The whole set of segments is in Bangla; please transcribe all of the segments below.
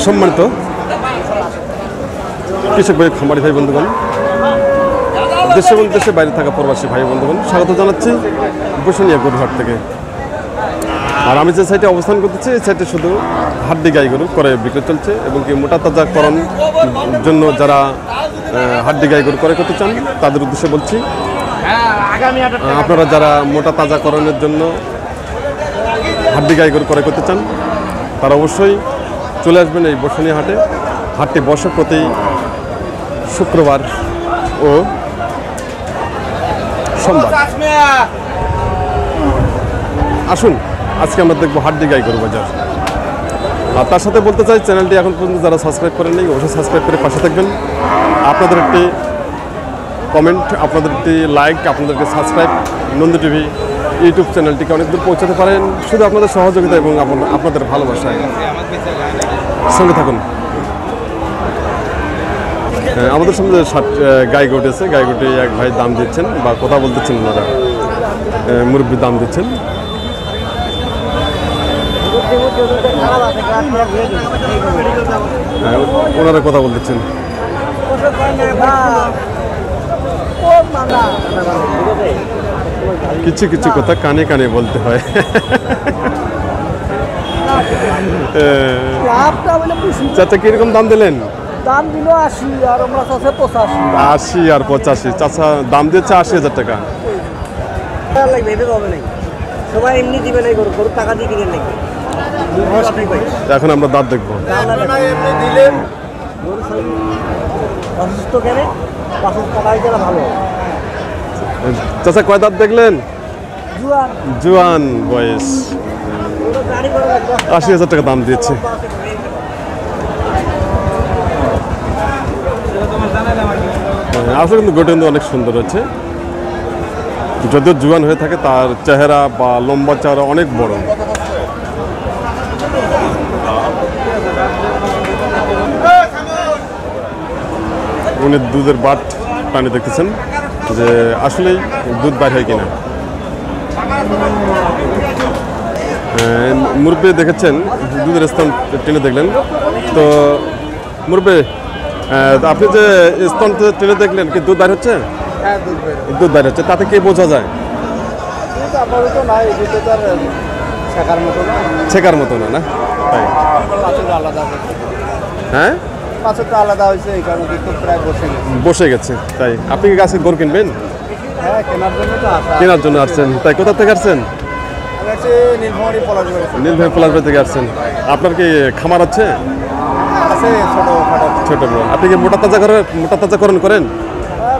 সম্মানিত কৃষক ভাই, খামারি ভাই বন্ধুগণ, দেশে এবং দেশের বাইরে থাকা প্রবাসী ভাই বন্ধুগণ, স্বাগত জানাচ্ছি বসুনিয়া গরুহাট থেকে। আর আমি যে সাইটে অবস্থান করতেছি, এই সাইটে শুধু হাড্ডি গাই গরু ক্রয় বিক্রয় চলছে এবং কি মোটা তাজাকরণ জন্য যারা হাড্ডি গাই গরু ক্রয় করতে চান তাদের উদ্দেশ্যে বলছি, আপনারা যারা মোটা তাজাকরণের জন্য হাড্ডি গাই গরু ক্রয় করতে চান তারা অবশ্যই চলে আসবেন এই বসুনিয়া হাটে। হাটটি বসে প্রতি শুক্রবার ও সোমবার। আসুন আজকে আমরা দেখবো হাড্ডি গাই গরু বাজার। আর তার সাথে বলতে চাই, চ্যানেলটি এখন পর্যন্ত যারা সাবস্ক্রাইব করেন নাই অবশ্যই সাবস্ক্রাইব করে পাশে থাকবেন। আপনাদের একটি কমেন্ট, আপনাদের একটি লাইক, আপনাদের একটি সাবস্ক্রাইব নন্দী টিভি ইউটিউব চ্যানেলটিকে অনেক দূর পৌঁছাতে পারেন শুধু আপনাদের সহযোগিতা এবং আপনাদের ভালোবাসায়। সঙ্গে থাকুন। আমাদের সামনে গাই গরু আছে, গাই গরুটি এক ভাই দাম দিচ্ছেন বা কথা বলতেছেন, ওনারা মুরব্বী দাম দিচ্ছেন। ওনারা কথা বলতেছেন। কিছু কিছু কথা কানে কানে বলতে হয়। চাচা কিরকম দাম দিলেন? দাম দিল ৮০ আর আমরা চাষে ৮৫। ৮০ আর ৮৫। চাচা দাম দিচ্ছে ৮০,০০০ টাকা। ভেবে হবে নাই, সবাই এমনি দিবে নাই, গরু গরু টাকা দিয়ে কিনে নাই। এখন আমরা দাঁত দেখবো। দিলেন অসুস্থ কেন পাঁচশো টাকায় গেলে ভালো। চাচা কয় দাঁত দেখলেন? জুয়ান বয়স। ৮০,০০০ টাকা দাম দিয়েছে। আসলে কিন্তু গরুটা কিন্তু অনেক সুন্দর হচ্ছে, যদিও জুয়ান হয়ে থাকে তার চেহারা বা লম্বা চেহারা অনেক বড়। উনি দুধের বাট পানি দেখতেছেন যে আসলেই দুধ বাইর হয় কিনা। মুরব্বী দেখেছেন, দুধের স্তন টেনে দেখলেন। তো মুরব্বী, আপনি যে স্তন টেনে দেখলেন, কি দুধ বাইর হচ্ছে? দুধ বাইর হচ্ছে, তাতে কি বোঝা যায়? ছেকার মতো না, না তাই? হ্যাঁ, আলাদা হয়েছে, এই কারণে প্রায় বসে গেছে। তাই আপনি কি গাছের গরু কিনবেন? হ্যাঁ, কেনার জন্য আসছেন। তাই কোথা থেকে আসছেন? নীলভাই পলাশবাড়ি থেকে আসছেন। আপনার কি খামার আছে? ছোট বড়। আপনি কি মোটা তাজাকরণ করেন?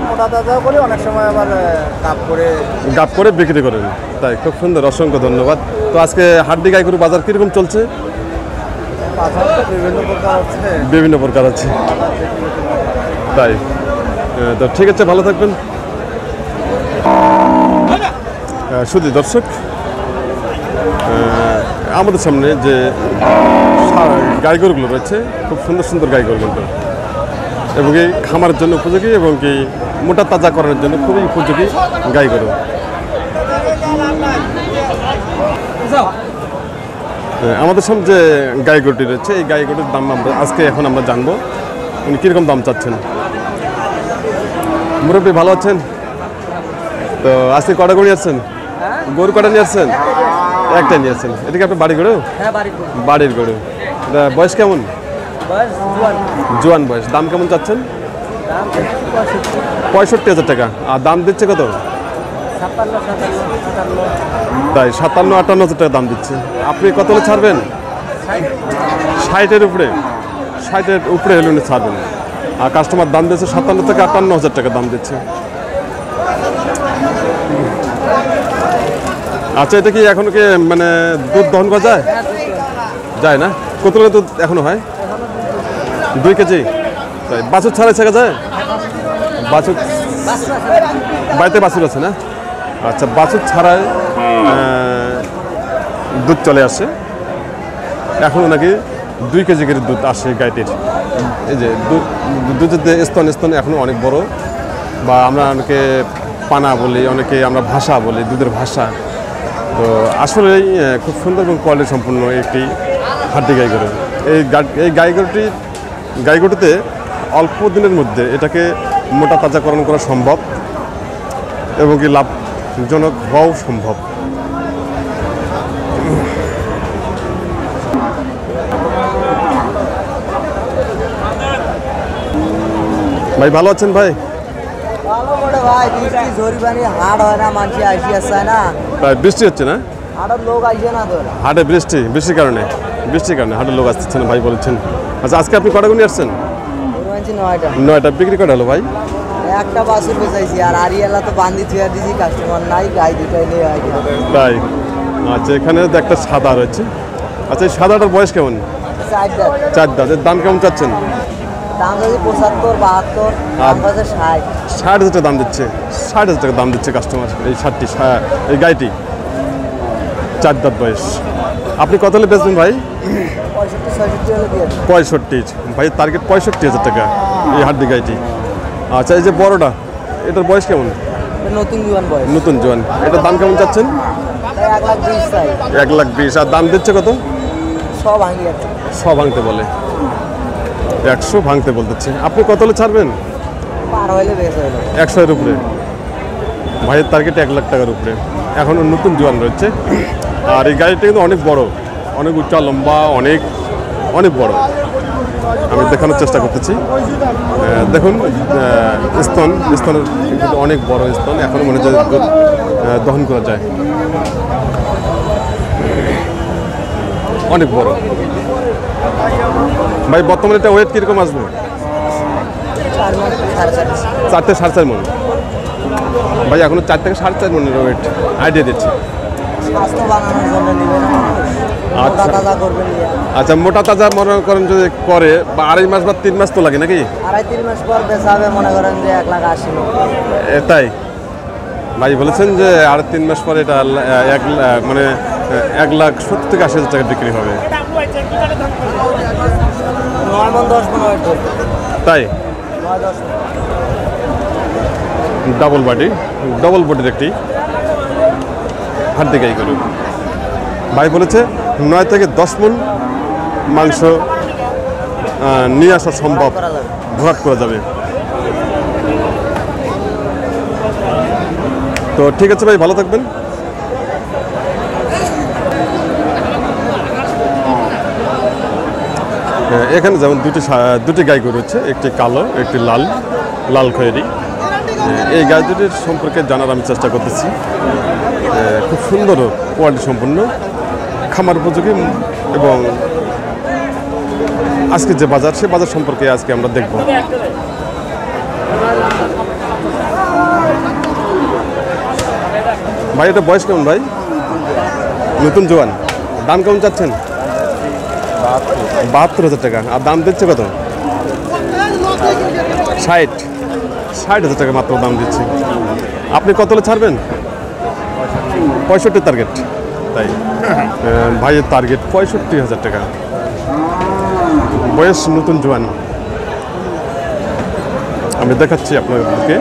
মোটা তাজা করে, অনেক সময় আবার গাপ করে বিক্রি করেন। তাই খুব সুন্দর, অসংখ্য ধন্যবাদ। তো আজকে হাড্ডি গাই গরু বাজার কিরকম চলছে? বিভিন্ন প্রকার আছে। তাই তো ঠিক আছে, ভালো থাকবেন। শুধু দর্শক, আমাদের সামনে যে গাই গরুগুলো রয়েছে খুব সুন্দর সুন্দর গাই গরুগুলো, এবং এই খামারের জন্য উপযোগী এবং কি মোটা তাজাকরণের জন্য খুবই উপযোগী গাই গরু। আমাদের সামনে যে গাই গরুটি রয়েছে, এই গাই গরুটির দাম এখন আমরা জানবো উনি কীরকম দাম চাচ্ছেন। মুরব্বী ভালো আছেন? তো আজকে কটা গরু নিয়ে আসছেন? গরু কটা নিয়ে আসছেন? একটা নিয়ে আসছেন। এটা কি আপনার বাড়ি গরু? বাড়ির গরু। বয়স কেমন? জোয়ান বয়স। দাম কেমন চাচ্ছেন? ৬৫,০০০ টাকা। আর দাম দিচ্ছে কত? তাই ৫৭-৫৮,০০০ টাকা দাম দিচ্ছে। আপনি কত হলে ছাড়বেন? ৬০-এর উপরে। ৬০-এর উপরে হলে উনি ছাড়বেন। আর কাস্টমার দাম দিচ্ছে ৫৭ থেকে ৫৮,০০০ টাকা দাম দিচ্ছে। আচ্ছা, এটা কি এখনো কি মানে দুধ দহন করা যায়? যায় না? কত দুধ এখনো হয়? 2 কেজি। তাই বাছুর ছাড়াই শেখা যায়? বাছুর বাড়িতে বাছুর আছে না? আচ্ছা, বাছুর ছাড়াই দুধ চলে আসে। এখনও নাকি 2 কেজি করে দুধ আসে গাইটির। এই যে দুধের স্তন এখনও অনেক বড়, বা আমরা অনেকে পানা বলি, অনেকে আমরা ভাষা বলি, দুধের ভাষা। তো আসলেই খুব সুন্দর এবং কোয়ালিটি সম্পূর্ণ একটি হাড্ডি গাই গরু। এই গাই গরুটিতে অল্প দিনের মধ্যে এটাকে মোটা তাজাকরণ করা সম্ভব এবং কি লাভজনক হওয়াও সম্ভব। ভাই ভালো আছেন ভাই? ভালো করে ভাই, বৃষ্টি ঝড়ি পানি হাট হয় না, মানুষ আসি আসছে না, তাই বৃষ্টি হচ্ছে না? হাটের লোক আসে না তো। হাটে বৃষ্টির কারণে হাটের লোক আসতেছে না ভাই বলেছেন। আচ্ছা আজকে আপনি কটা নিয়ে আসছেন? গরু আনছি 9টা। 9টা বিক্রি কটা হলো ভাই? একটা বাছুর বেচাইছি, আর আরিয়ালা তো বান্দি থুয়া দিছি, কাস্টমার নাই, গাই দুটাই নিয়ে আই। তাই আচ্ছা, এখানে তো একটা সাদা রয়েছে। আচ্ছা এই সাদাটার বয়স কেমন? 4 দাঁত। 4 দাঁত। এর দাম কেমন চাচ্ছেন? দাম যদি 75, 72, দাম আছে 60। 60,000 টাকা দাম দিচ্ছে। 60,000 টাকা দাম দিচ্ছে কাস্টমার এই এই গাইটি। 4 দাঁত বয়স। আপনি কত হলে বেচবেন ভাই? 65, 66 হলে দিয়ে দেব। 65 ভাই, টার্গেট 65,000 টাকা এই হাড্ডি গাইটি। আচ্ছা এই যে বড়টা, এটার বয়স কেমন? এটা নতুন জোয়ান বয়স। নতুন জোয়ান। এটার দাম কেমন চাচ্ছেন? 1,20,000 চাই। 1,20,000। আর দাম দিচ্ছে কত? সব ভাঙি আছে। 100 ভাঙতে বলে, 100 ভাঙতে বলতেছে। আপনি কত হলে ছাড়বেন? পার হইলে বেশ হইলো। 100-এর উপরে। ভাইয়ের টার্গেট 1,00,000 টাকার উপরে। এখনও নতুন জোয়ান রয়েছে। আর এই গাড়িটা কিন্তু অনেক বড়, অনেক উচ্চা লম্বা, অনেক বড়। আমি দেখানোর চেষ্টা করতেছি। দেখুন স্তনের কিন্তু অনেক বড় স্তন, এখনও মনে হয় দুধ দহন করা যায়, অনেক বড়। ভাই বর্তমানে এটা ওয়েট কীরকম আসবে? 4 মণ, 4.5। 4 থেকে 4.5 মণ। ভাই এখনো 4 থেকে 4.5 মণের ওয়েট আইডিয়া দিচ্ছি। স্বাস্থ্য বানানোর জন্য নেবেন, আচ্ছা। মোটা তাজা করবেন। আচ্ছা মোটা তাজা মনে করেন যদি করে বা 2.5 মাস বা 3 মাস তো লাগে নাকি? 2.5-3 মাস পর বেচাবে, মনে করেন যে 1,80,000। এটাই ভাই বলেছেন যে 3 মাস পরে এটা 1,70,000 থেকে 80,000 টাকা বিক্রি হবে। 9 মণ 10 মণ ওয়েট করবে। তাই 9-10 মণ। ডাবল বডির একটি হাড্ডি গাই গরু। ভাই বলেছে 9 থেকে 10 মণ মাংস নিয়ে আসা সম্ভব, করা যাবে। ভরাট করা যাবে। তো ঠিক আছে ভাই, ভালো থাকবেন। এখানে যেমন দুটি গাই গরু হচ্ছে, একটি কালো একটি লাল খয়েরি। এই গাই দুটির সম্পর্কে জানার আমি চেষ্টা করতেছি। খুব সুন্দর কোয়ালিটি সম্পন্ন, খামার উপযোগী এবং আজকে যে বাজার, সে বাজার সম্পর্কে আজকে আমরা দেখব। ভাই এটা বয়স কেমন ভাই? নতুন জোয়ান। দাম কেমন চাচ্ছেন? 72,000 টাকা। আর দাম দিচ্ছে কত? 60,000 টাকা মাত্র দাম দিচ্ছে। আপনি কত হলে ছাড়বেন? 65 টার্গেট। তাই ভাইয়ের টার্গেট 65,000 টাকা। বয়স নতুন জোয়ান। আমি দেখাচ্ছি আপনাদেরকে।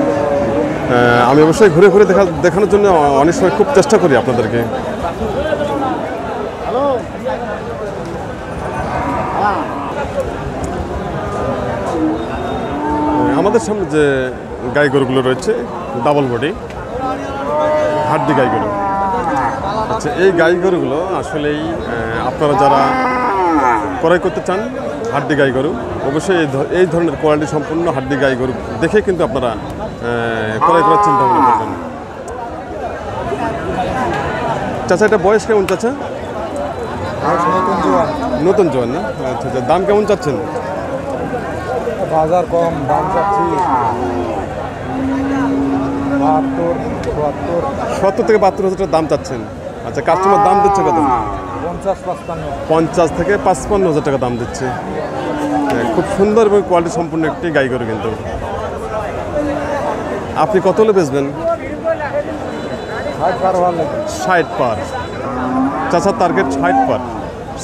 আমি অবশ্যই ঘুরে ঘুরে দেখানোর জন্য অনেক সময় খুব চেষ্টা করি আপনাদেরকে। আমাদের সামনে যে গাই গরুগুলো রয়েছে, ডাবল বডি হাড্ডি গাই গরু। আচ্ছা এই গাই গরুগুলো আসলেই আপনারা যারা ক্রয় করতে চান হাড্ডি গাই গরু, অবশ্যই এই ধরনের কোয়ালিটি সম্পন্ন হাড্ডি গাই গরু দেখে কিন্তু আপনারা ক্রয় করার চিন্তা ভাবনা করবেন। চাচা এটা বয়স কেমন চাচা? নতুন জোয়ান না? আচ্ছা আচ্ছা। দাম কেমন চাচ্ছেন? বাজার কম, দাম চাচ্ছি 70 থেকে 72,000 টাকা দাম চাচ্ছেন। আচ্ছা কাস্টমার দাম দিচ্ছে কত? 50-55। 50 থেকে 55,000 টাকা দাম দিচ্ছে। খুব সুন্দর এবং কোয়ালিটি সম্পূর্ণ একটি গাই গরু কিন্তু। আপনি কত হলে বেচবেন? 60 পার। চাচার টার্গেট 60 পার।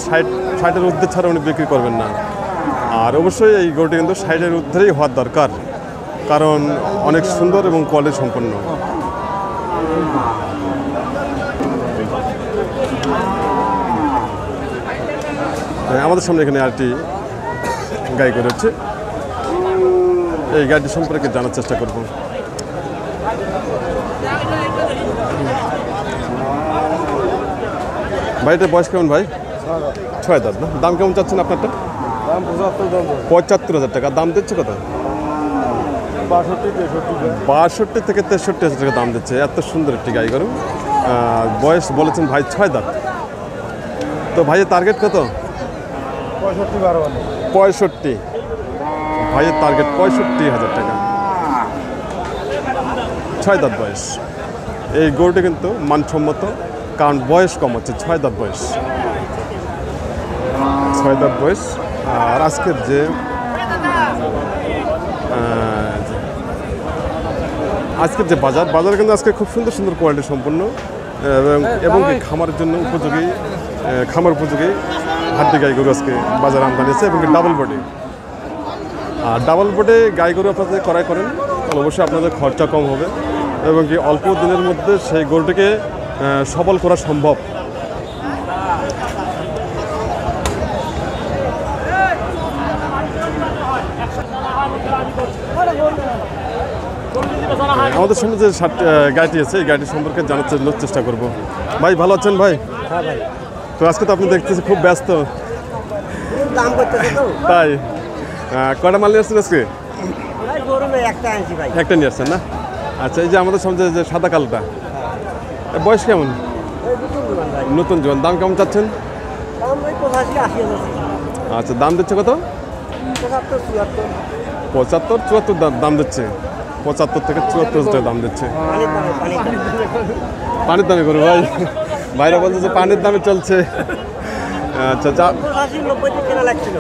60-60-এর ঊর্ধ্বে ছাড়া উনি বিক্রি করবেন না। আর অবশ্যই এই গরুটি কিন্তু 60-এর ঊর্ধ্বেই হওয়ার দরকার, কারণ অনেক সুন্দর এবং কোয়ালিটি সম্পন্ন। আমাদের সামনে এখানে আরেকটি গাই গরু হচ্ছে, এই গাড়িটি সম্পর্কে জানার চেষ্টা করব। ভাইটার বয়স কেমন ভাই? 6 দাঁত না? দাম কেমন চাচ্ছেন আপনারটা? দাম 75,000 টাকা। দাম দিচ্ছে কত? 62 থেকে 63,000 টাকা দাম দিচ্ছে। এত সুন্দর একটি গাই গরু। বয়স বলেছেন ভাই 6 দাঁত। তো ভাইয়ের টার্গেট কত? 65। ভাইয়ের টার্গেট 65,000 টাকা। 6 দাঁত বয়স। এই গরুটি কিন্তু মানসম্মত, কারণ বয়স কম হচ্ছে, 6 দাঁত বয়স। 6 দাঁত বয়স। আর আজকের যে বাজারে কিন্তু আজকে খুব সুন্দর সুন্দর কোয়ালিটি সম্পন্ন এবং কি খামারের জন্য উপযোগী, খামার উপযোগী হাড্ডি গাই গরু আজকে বাজারে আমদানি আছে, এবং কি ডাবল বডি। আর ডাবল বডি গাই গরু আপনাদের ক্রয় করেন তাহলে অবশ্যই আপনাদের খরচা কম হবে, এবং কি অল্প দিনের মধ্যে সেই গরুটিকে সবল করা সম্ভব। আমাদের সামনে যে গাড়িটি আছে এই গাড়ি সম্পর্কে জানার চেষ্টা করব। ভাই ভালো আছেন ভাই? হ্যাঁ ভাই, তো আজকে তো আপনি দেখতেছি খুব ব্যস্ত, দাম করতেছে তো তাই কয়টা মাল নিয়ে আসছেন আজকে? ভাই, গরু নেই, একটা আনছি ভাই। একটা নিয়ে আসছেন না? আচ্ছা, এই যে আমাদের সামনে যে সাদা কালোটা, এর বয়স কেমন? ওই দুটো দিবেন ভাই। নতুন জীবন। দাম কেমন চাচ্ছেন? দাম ওই 85-80 আচ্ছা, দাম দিচ্ছে কত? 75-74 75-74 দাম দিচ্ছে। 75 থেকে 74 দাম দিচ্ছে। পানির দামে পানির দামে করো ভাই, বাইরে বলছে যে পানির দামে চলছে। আচ্ছা, 85-90 কেনা লাগছিল,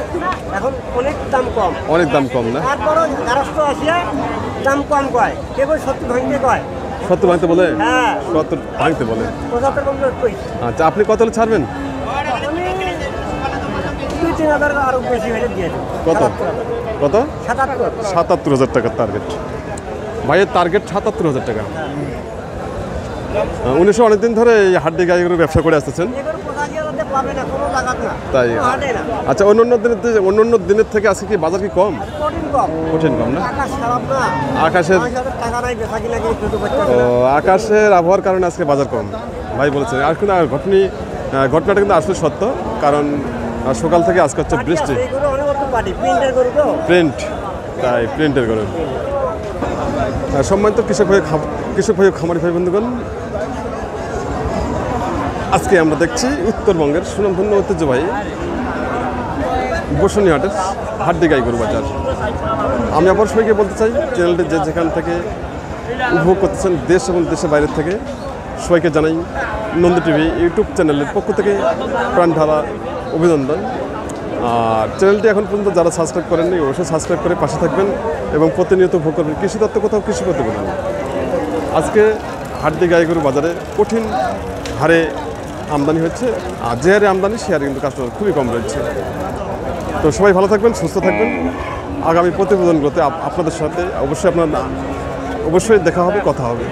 এখন অনেক দাম কম। অনেক দাম কম না? তারপরও 1100 আসিয়া দাম কম কয়, কেবল 70 ভাঙতে কয়। 70 ভাঙতে বলে? হ্যাঁ, 70 ভাঙতে বলে। 75 কম কই। আচ্ছা, আপনি কত হলে ছাড়বেন? আমি 2-3 হাজার আরো বেশি হলে দিয়ে দেব। কত? কত? 77। 77,000 টাকার টার্গেট। ভাইয়ের টার্গেট 77,000 টাকা। উনি অনেকদিন ধরে এই হাড্ডি গাইগুলোর ব্যবসা করে আসতেছেন, এগুলো 85,000 পাবে না, কোনো লাগাত না। তাই। কোনো হাটে না। আচ্ছা, অন্য দিনের থেকে আজকে কি বাজার কি কম? কঠিন কম। কঠিন কম না? আকাশ খারাপ না। আকাশের 5,000 টাকা নাই, বেচা কিনা কি শুধু বাচ্চা ও, আকাশের আবহাওয়ার কারণে আজকে বাজার কম ভাই বলেছেন। আর কিন্তু ঘটনাটা কিন্তু আসলে সত্য, কারণ সকাল থেকে আজকে হচ্ছে বৃষ্টি। এগুলো অনেক অত পাটি, প্রিন্টের গরু তো। প্রিন্ট, তাই প্রিন্টের গরু। সম্মানিত কৃষক ভাই খামারি ভাই বন্ধুগণ, আজকে আমরা দেখছি উত্তরবঙ্গের সুনামধন্য ঐতিহ্যবাহী বসুনিহাটের হাড্ডি গাই গরু বাজার। আমি আবার সবাইকে বলতে চাই, চ্যানেলটি যে যেখান থেকে উপভোগ করতেছেন দেশ এবং দেশের বাইরের থেকে, সবাইকে জানাই নন্দী টিভি ইউটিউব চ্যানেলের পক্ষ থেকে প্রাণঢালা অভিনন্দন। আর চ্যানেলটি এখন পর্যন্ত যারা সাবস্ক্রাইব করেননি অবশ্যই সাবস্ক্রাইব করে পাশে থাকবেন এবং প্রতিনিয়ত উপভোগ করবেন কৃষি তত্ত্ব কোথাও কৃষি করতে বলুন। আজকে হাড্ডি গাই গরু বাজারে কঠিন হারে আমদানি হচ্ছে, আর যে হারে আমদানি সে হারে কিন্তু কাস্টমার খুবই কম রয়েছে। তো সবাই ভালো থাকবেন, সুস্থ থাকবেন। আগামী প্রতিবেদনগুলোতে আপনাদের সাথে অবশ্যই দেখা হবে, কথা হবে।